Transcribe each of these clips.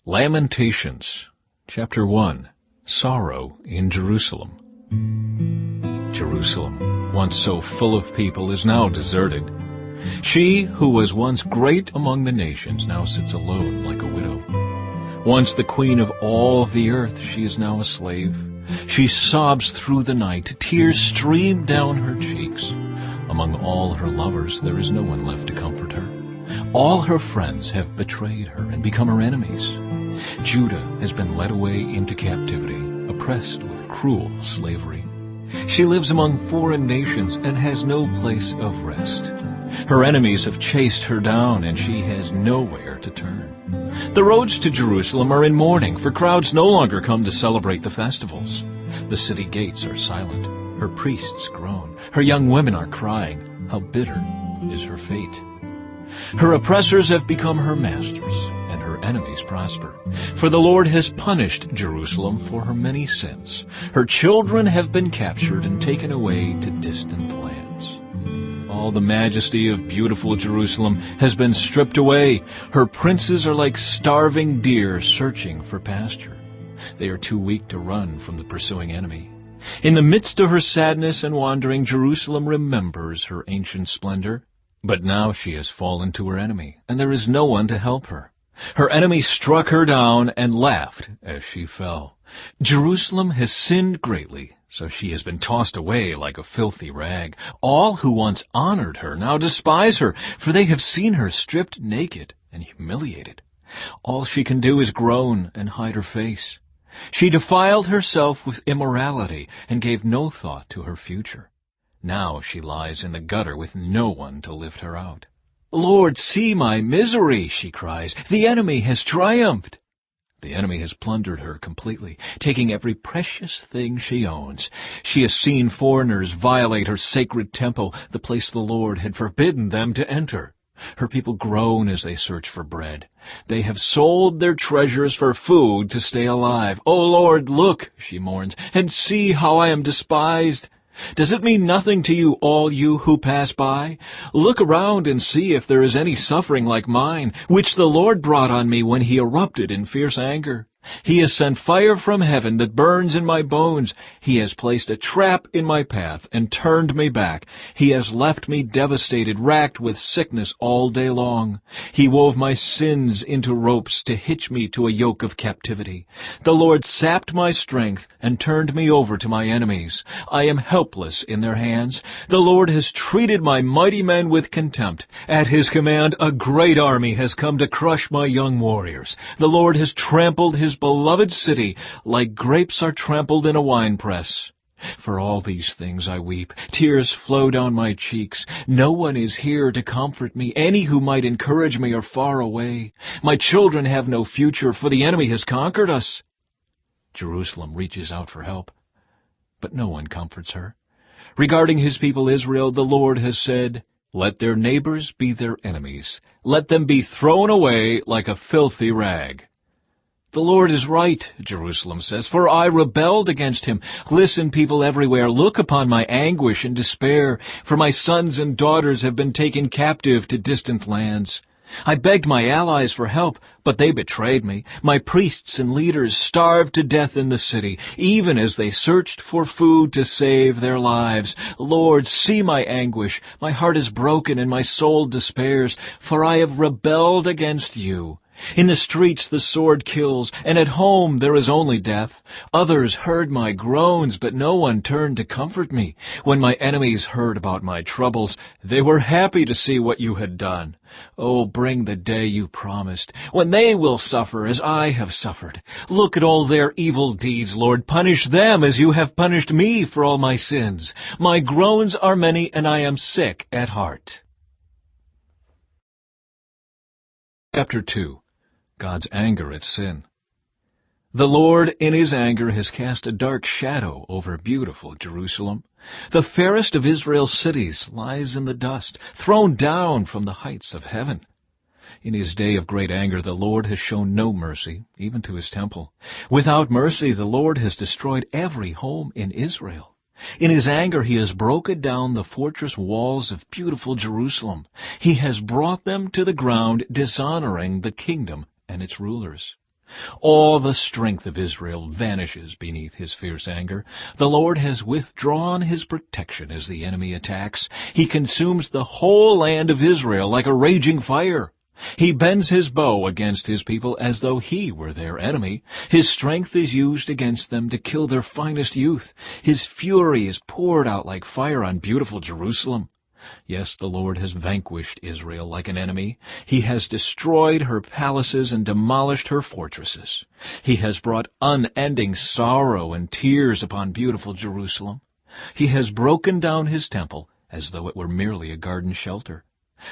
Lamentations, chapter 1, Sorrow in Jerusalem. Jerusalem, once so full of people, is now deserted. She who was once great among the nations now sits alone like a widow. Once the queen of all the earth, she is now a slave. She sobs through the night, tears stream down her cheeks. Among all her lovers there is no one left to comfort her. All her friends have betrayed her and become her enemies. Judah has been led away into captivity, oppressed with cruel slavery. She lives among foreign nations and has no place of rest. Her enemies have chased her down, and she has nowhere to turn. The roads to Jerusalem are in mourning, for crowds no longer come to celebrate the festivals. The city gates are silent. Her priests groan. Her young women are crying. How bitter is her fate. Her oppressors have become her masters, and her enemies prosper. For the Lord has punished Jerusalem for her many sins. Her children have been captured and taken away to distant lands. All the majesty of beautiful Jerusalem has been stripped away. Her princes are like starving deer searching for pasture. They are too weak to run from the pursuing enemy. In the midst of her sadness and wandering, Jerusalem remembers her ancient splendor. But now she has fallen to her enemy, and there is no one to help her. Her enemy struck her down and laughed as she fell. Jerusalem has sinned greatly, so she has been tossed away like a filthy rag. All who once honored her now despise her, for they have seen her stripped naked and humiliated. All she can do is groan and hide her face. She defiled herself with immorality and gave no thought to her future. Now she lies in the gutter with no one to lift her out. "Lord, see my misery," she cries. "The enemy has triumphed." The enemy has plundered her completely, taking every precious thing she owns. She has seen foreigners violate her sacred temple, the place the Lord had forbidden them to enter. Her people groan as they search for bread. They have sold their treasures for food to stay alive. "O Lord, look," she mourns, "and see how I am despised. Does it mean nothing to you, all you who pass by? Look around and see if there is any suffering like mine, which the Lord brought on me when he erupted in fierce anger. He has sent fire from heaven that burns in my bones. He has placed a trap in my path and turned me back. He has left me devastated, racked with sickness all day long. He wove my sins into ropes to hitch me to a yoke of captivity. The Lord sapped my strength and turned me over to my enemies. I am helpless in their hands. The Lord has treated my mighty men with contempt. At his command, a great army has come to crush my young warriors. The Lord has trampled his beloved city like grapes are trampled in a winepress. For all these things I weep. Tears flow down my cheeks. No one is here to comfort me. Any who might encourage me are far away. My children have no future, for the enemy has conquered us." Jerusalem reaches out for help, but no one comforts her. Regarding his people Israel, the Lord has said, "Let their neighbors be their enemies. Let them be thrown away like a filthy rag." "The Lord is right," Jerusalem says, "for I rebelled against him. Listen, people everywhere, look upon my anguish and despair, for my sons and daughters have been taken captive to distant lands. I begged my allies for help, but they betrayed me. My priests and leaders starved to death in the city, even as they searched for food to save their lives. Lord, see my anguish. My heart is broken and my soul despairs, for I have rebelled against you. In the streets the sword kills, and at home there is only death. Others heard my groans, but no one turned to comfort me. When my enemies heard about my troubles, they were happy to see what you had done. Oh, bring the day you promised, when they will suffer as I have suffered. Look at all their evil deeds, Lord. Punish them as you have punished me for all my sins. My groans are many, and I am sick at heart." Chapter 2. God's anger at sin. The Lord in his anger has cast a dark shadow over beautiful Jerusalem. The fairest of Israel's cities lies in the dust, thrown down from the heights of heaven. In his day of great anger, the Lord has shown no mercy, even to his temple. Without mercy, the Lord has destroyed every home in Israel. In his anger, he has broken down the fortress walls of beautiful Jerusalem. He has brought them to the ground, dishonoring the kingdom and its rulers. All the strength of Israel vanishes beneath his fierce anger. The Lord has withdrawn his protection as the enemy attacks. He consumes the whole land of Israel like a raging fire. He bends his bow against his people as though he were their enemy. His strength is used against them to kill their finest youth. His fury is poured out like fire on beautiful Jerusalem. Yes, the Lord has vanquished Israel like an enemy. He has destroyed her palaces and demolished her fortresses. He has brought unending sorrow and tears upon beautiful Jerusalem. He has broken down his temple as though it were merely a garden shelter.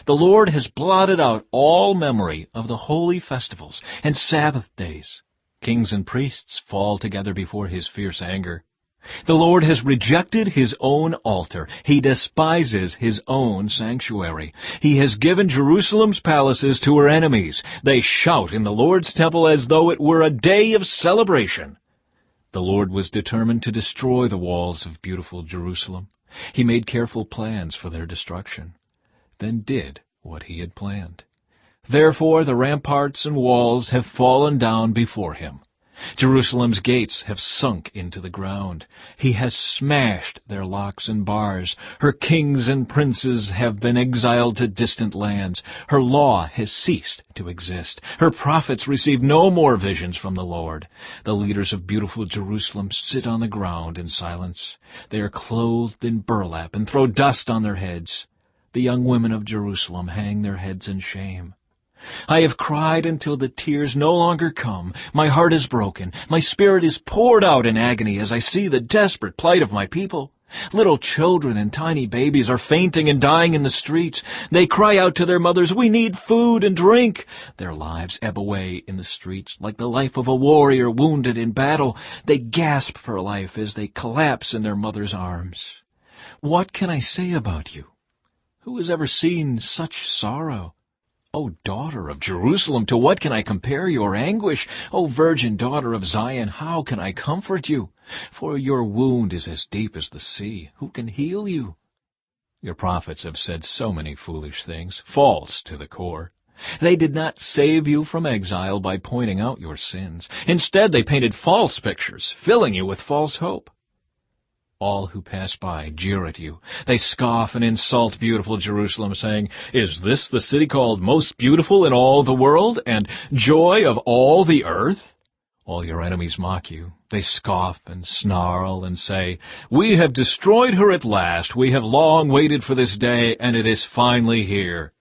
The Lord has blotted out all memory of the holy festivals and Sabbath days. Kings and priests fall together before his fierce anger. The Lord has rejected his own altar. He despises his own sanctuary. He has given Jerusalem's palaces to her enemies. They shout in the Lord's temple as though it were a day of celebration. The Lord was determined to destroy the walls of beautiful Jerusalem. He made careful plans for their destruction, then did what he had planned. Therefore the ramparts and walls have fallen down before him. Jerusalem's gates have sunk into the ground. He has smashed their locks and bars. Her kings and princes have been exiled to distant lands. Her law has ceased to exist. Her prophets receive no more visions from the Lord. The leaders of beautiful Jerusalem sit on the ground in silence. They are clothed in burlap and throw dust on their heads. The young women of Jerusalem hang their heads in shame. I have cried until the tears no longer come. My heart is broken. My spirit is poured out in agony as I see the desperate plight of my people. Little children and tiny babies are fainting and dying in the streets. They cry out to their mothers, "We need food and drink." Their lives ebb away in the streets like the life of a warrior wounded in battle. They gasp for life as they collapse in their mother's arms. What can I say about you? Who has ever seen such sorrow? O daughter of Jerusalem, to what can I compare your anguish? O virgin daughter of Zion, how can I comfort you? For your wound is as deep as the sea. Who can heal you? Your prophets have said so many foolish things, false to the core. They did not save you from exile by pointing out your sins. Instead, they painted false pictures, filling you with false hope. All who pass by jeer at you. They scoff and insult beautiful Jerusalem, saying, "Is this the city called most beautiful in all the world, and joy of all the earth?" All your enemies mock you. They scoff and snarl and say, "We have destroyed her at last. We have long waited for this day, and it is finally here."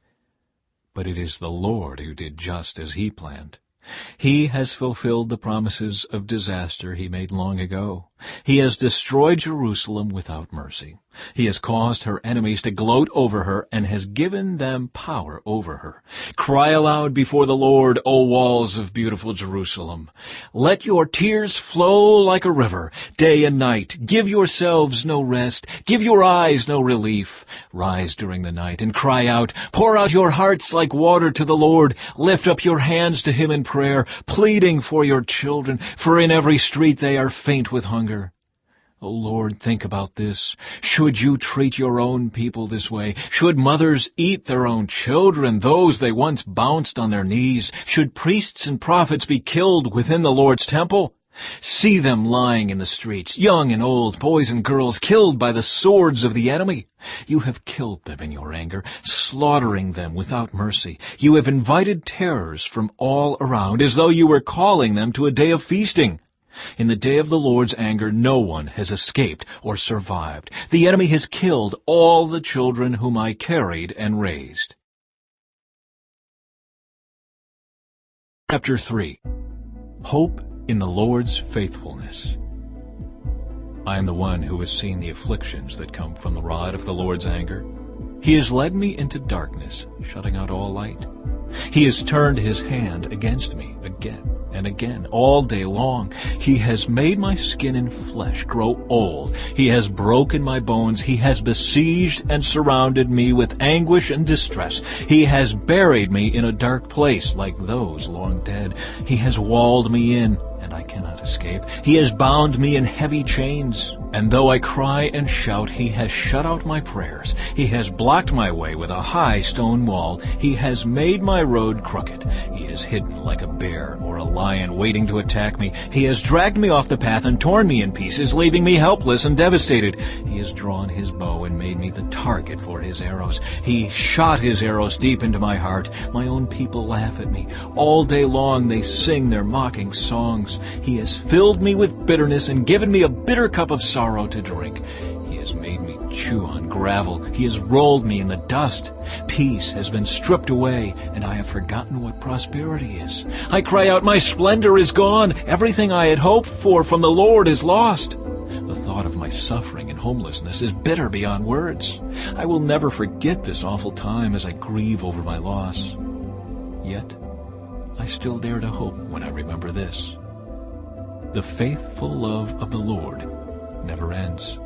But it is the Lord who did just as he planned. He has fulfilled the promises of disaster he made long ago. He has destroyed Jerusalem without mercy. He has caused her enemies to gloat over her and has given them power over her. Cry aloud before the Lord, O walls of beautiful Jerusalem. Let your tears flow like a river, day and night. Give yourselves no rest. Give your eyes no relief. Rise during the night and cry out. Pour out your hearts like water to the Lord. Lift up your hands to him in prayer, pleading for your children, for in every street they are faint with hunger. O Lord, think about this. Should you treat your own people this way? Should mothers eat their own children, those they once bounced on their knees? Should priests and prophets be killed within the Lord's temple? See them lying in the streets, young and old, boys and girls, killed by the swords of the enemy. You have killed them in your anger, slaughtering them without mercy. You have invited terrors from all around, as though you were calling them to a day of feasting. In the day of the Lord's anger, no one has escaped or survived. The enemy has killed all the children whom I carried and raised. Chapter 3. Hope in the Lord's faithfulness. I am the one who has seen the afflictions that come from the rod of the Lord's anger. He has led me into darkness, shutting out all light. He has turned his hand against me again and again, all day long. He has made my skin and flesh grow old. He has broken my bones. He has besieged and surrounded me with anguish and distress. He has buried me in a dark place like those long dead. He has walled me in, and I cannot escape. escape. He has bound me in heavy chains. And though I cry and shout, he has shut out my prayers. He has blocked my way with a high stone wall. He has made my road crooked. He is hidden like a bear or a lion waiting to attack me. He has dragged me off the path and torn me in pieces, leaving me helpless and devastated. He has drawn his bow and made me the target for his arrows. He shot his arrows deep into my heart. My own people laugh at me. All day long they sing their mocking songs. He has filled me with bitterness and given me a bitter cup of sorrow to drink. He has made me chew on gravel. He has rolled me in the dust. Peace has been stripped away, and I have forgotten what prosperity is. I cry out, my splendor is gone. Everything I had hoped for from the Lord is lost. The thought of my suffering and homelessness is bitter beyond words. I will never forget this awful time as I grieve over my loss. Yet, I still dare to hope when I remember this. The faithful love of the Lord never ends.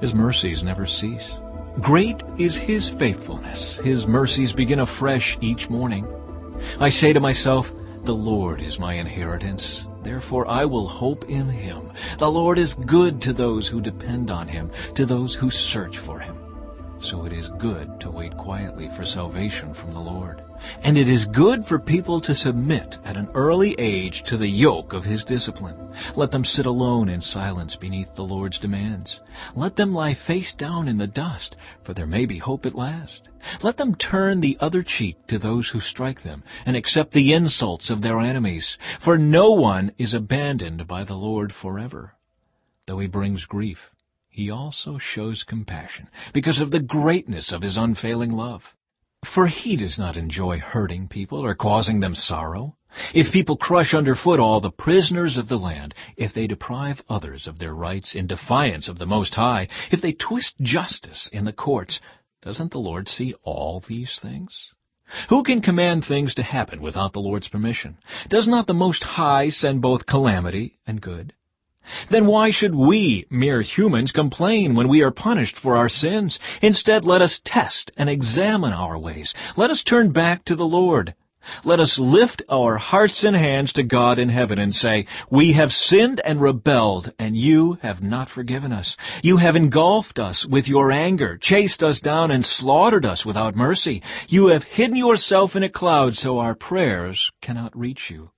His mercies never cease. Great is His faithfulness. His mercies begin afresh each morning. I say to myself, the Lord is my inheritance. Therefore I will hope in Him. The Lord is good to those who depend on Him, to those who search for Him. So it is good to wait quietly for salvation from the Lord. And it is good for people to submit at an early age to the yoke of His discipline. Let them sit alone in silence beneath the Lord's demands. Let them lie face down in the dust, for there may be hope at last. Let them turn the other cheek to those who strike them, and accept the insults of their enemies. For no one is abandoned by the Lord forever. Though He brings grief, He also shows compassion, because of the greatness of His unfailing love. For He does not enjoy hurting people or causing them sorrow. If people crush underfoot all the prisoners of the land, if they deprive others of their rights in defiance of the Most High, if they twist justice in the courts, doesn't the Lord see all these things? Who can command things to happen without the Lord's permission? Does not the Most High send both calamity and good? Then why should we, mere humans, complain when we are punished for our sins? Instead, let us test and examine our ways. Let us turn back to the Lord. Let us lift our hearts and hands to God in heaven and say, we have sinned and rebelled, and you have not forgiven us. You have engulfed us with your anger, chased us down, and slaughtered us without mercy. You have hidden yourself in a cloud so our prayers cannot reach you.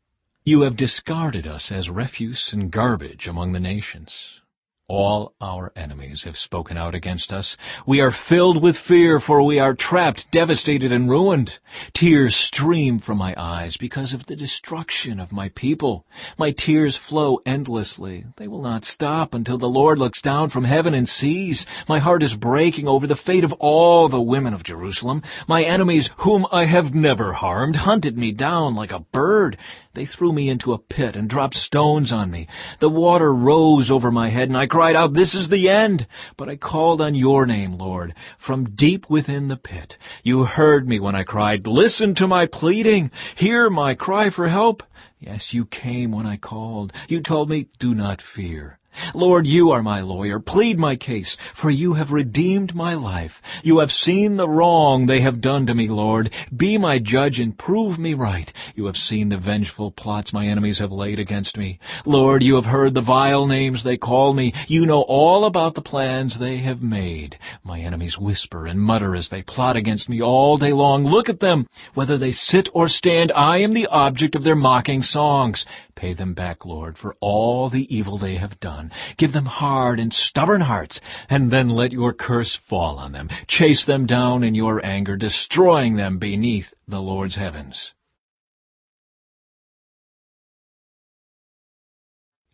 You have discarded us as refuse and garbage among the nations. All our enemies have spoken out against us. We are filled with fear, for we are trapped, devastated, and ruined. Tears stream from my eyes because of the destruction of my people. My tears flow endlessly. They will not stop until the Lord looks down from heaven and sees. My heart is breaking over the fate of all the women of Jerusalem. My enemies, whom I have never harmed, hunted me down like a bird. They threw me into a pit and dropped stones on me. The water rose over my head, and I cried out, this is the end. But I called on your name, Lord, from deep within the pit. You heard me when I cried, listen to my pleading. Hear my cry for help. Yes, you came when I called. You told me, do not fear. Lord, you are my lawyer. Plead my case, for you have redeemed my life. You have seen the wrong they have done to me, Lord. Be my judge and prove me right. You have seen the vengeful plots my enemies have laid against me. Lord, you have heard the vile names they call me. You know all about the plans they have made. My enemies whisper and mutter as they plot against me all day long. Look at them. Whether they sit or stand, I am the object of their mocking songs. Pay them back, Lord, for all the evil they have done. Give them hard and stubborn hearts, and then let your curse fall on them. Chase them down in your anger, destroying them beneath the Lord's heavens.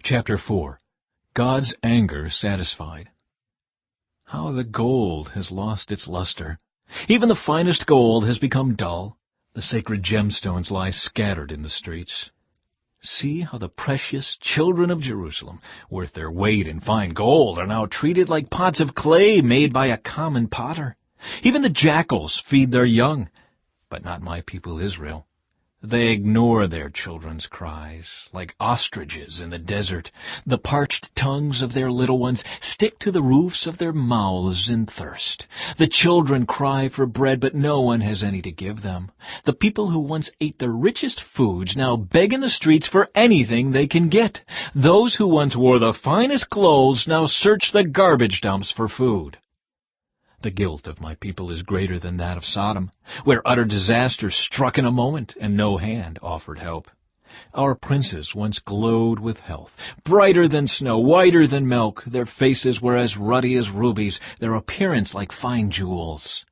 Chapter 4. God's Anger Satisfied. How the gold has lost its luster. Even the finest gold has become dull. The sacred gemstones lie scattered in the streets. See how the precious children of Jerusalem, worth their weight in fine gold, are now treated like pots of clay made by a common potter. Even the jackals feed their young, but not my people Israel. They ignore their children's cries, like ostriches in the desert. The parched tongues of their little ones stick to the roofs of their mouths in thirst. The children cry for bread, but no one has any to give them. The people who once ate the richest foods now beg in the streets for anything they can get. Those who once wore the finest clothes now search the garbage dumps for food. The guilt of my people is greater than that of Sodom, where utter disaster struck in a moment and no hand offered help. Our princes once glowed with health, brighter than snow, whiter than milk. Their faces were as ruddy as rubies, their appearance like fine jewels.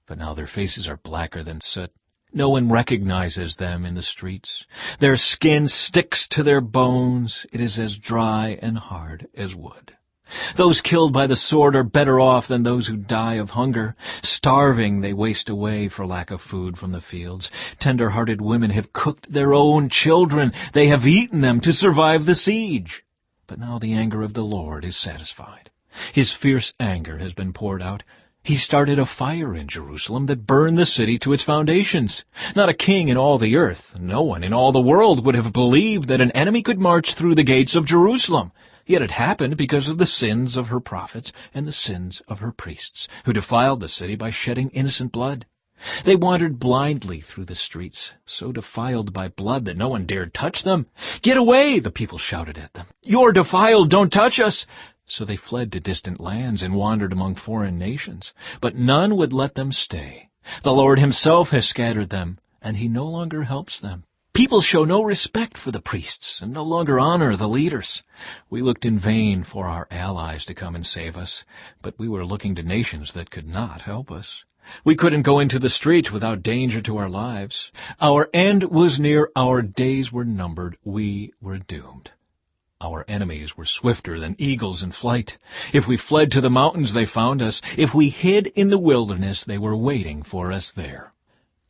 But now their faces are blacker than soot. No one recognizes them in the streets. Their skin sticks to their bones. It is as dry and hard as wood. Those killed by the sword are better off than those who die of hunger. Starving, they waste away for lack of food from the fields. Tender-hearted women have cooked their own children. They have eaten them to survive the siege. But now the anger of the Lord is satisfied. His fierce anger has been poured out. He started a fire in Jerusalem that burned the city to its foundations. Not a king in all the earth, no one in all the world would have believed that an enemy could march through the gates of Jerusalem. Yet it happened because of the sins of her prophets and the sins of her priests, who defiled the city by shedding innocent blood. They wandered blindly through the streets, so defiled by blood that no one dared touch them. "Get away!" the people shouted at them. "You're defiled! Don't touch us!" So they fled to distant lands and wandered among foreign nations. But none would let them stay. The Lord himself has scattered them, and he no longer helps them. People show no respect for the priests and no longer honor the leaders. We looked in vain for our allies to come and save us, but we were looking to nations that could not help us. We couldn't go into the streets without danger to our lives. Our end was near. Our days were numbered. We were doomed. Our enemies were swifter than eagles in flight. If we fled to the mountains, they found us. If we hid in the wilderness, they were waiting for us there.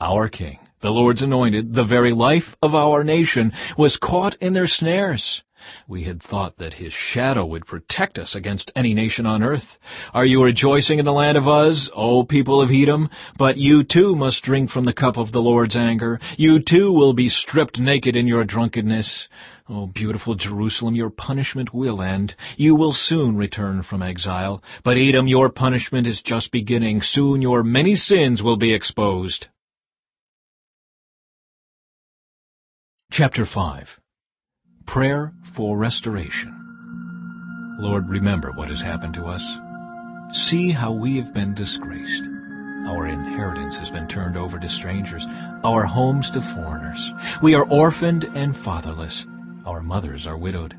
Our king, the Lord's anointed, the very life of our nation, was caught in their snares. We had thought that his shadow would protect us against any nation on earth. Are you rejoicing in the land of Uz, O people of Edom? But you too must drink from the cup of the Lord's anger. You too will be stripped naked in your drunkenness. O beautiful Jerusalem, your punishment will end. You will soon return from exile. But Edom, your punishment is just beginning. Soon your many sins will be exposed. Chapter 5. Prayer for Restoration. Lord, remember what has happened to us. See how we have been disgraced. Our inheritance has been turned over to strangers, our homes to foreigners. We are orphaned and fatherless. Our mothers are widowed.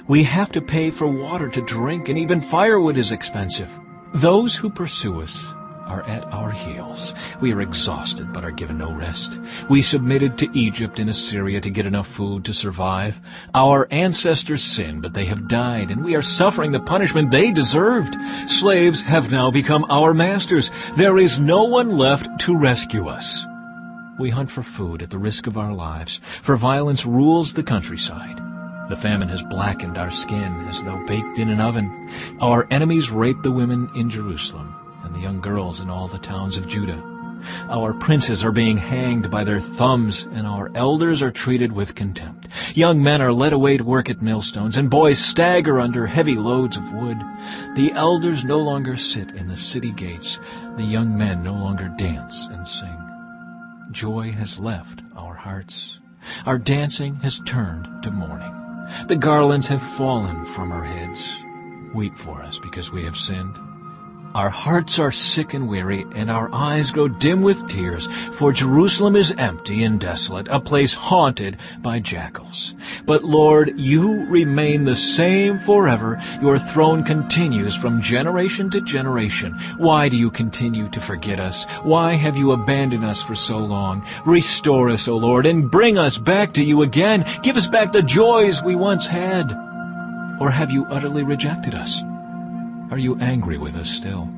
We have to pay for water to drink, and even firewood is expensive. Those who pursue us are at our heels. We are exhausted but are given no rest. We submitted to Egypt and Assyria to get enough food to survive. Our ancestors sinned, but they have died, and we are suffering the punishment they deserved. Slaves have now become our masters. There is no one left to rescue us. We hunt for food at the risk of our lives, for violence rules the countryside. The famine has blackened our skin as though baked in an oven. Our enemies rape the women in Jerusalem and the young girls in all the towns of Judah. Our princes are being hanged by their thumbs, and our elders are treated with contempt. Young men are led away to work at millstones, and boys stagger under heavy loads of wood. The elders no longer sit in the city gates. The young men no longer dance and sing. Joy has left our hearts. Our dancing has turned to mourning. The garlands have fallen from our heads. Weep for us because we have sinned. Our hearts are sick and weary, and our eyes grow dim with tears, for Jerusalem is empty and desolate, a place haunted by jackals. But Lord, you remain the same forever. Your throne continues from generation to generation. Why do you continue to forget us? Why have you abandoned us for so long? Restore us, O Lord, and bring us back to you again. Give us back the joys we once had. Or have you utterly rejected us? Are you angry with us still?